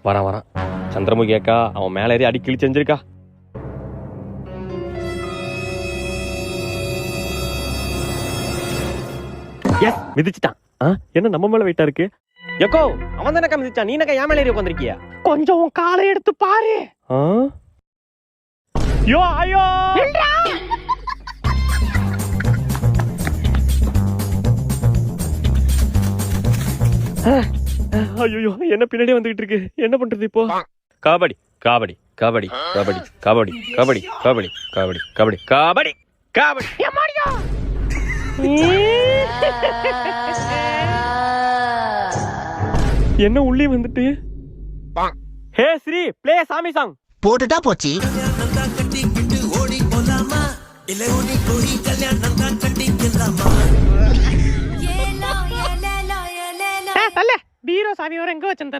வரான் சந்திரமுகி அக்கா அவன் மேல ஏறி அடி கிழிச்சு செஞ்சிருக்கா. எஸ் மிதிச்சிட்டான். என்ன நம்ம மேல வெயிட்டா இருக்கு? எக்கோ அவன் தானக்கா மிதிச்சான், நீ என்னக்கா ஏன் மேல ஏறி உட்காந்துருக்கியா? கொஞ்சம் உன் காலை எடுத்து பாரு. யோ ஐயோ ஐயோ என்ன பின்னாடி வந்துகிட்டு இருக்கு, என்ன பண்றது இப்போ? கபடி கபடி கபடி கபடி கபடி கபடி கபடி கபடி கபடி கபடி கபடி. என்ன உள்ளே வந்துட்டு? ஹே ஸ்ரீ ப்ளே சாமி சாங் போட்டுட்டா போச்சு. பீரோ சாவி எங்க வச்சிருந்த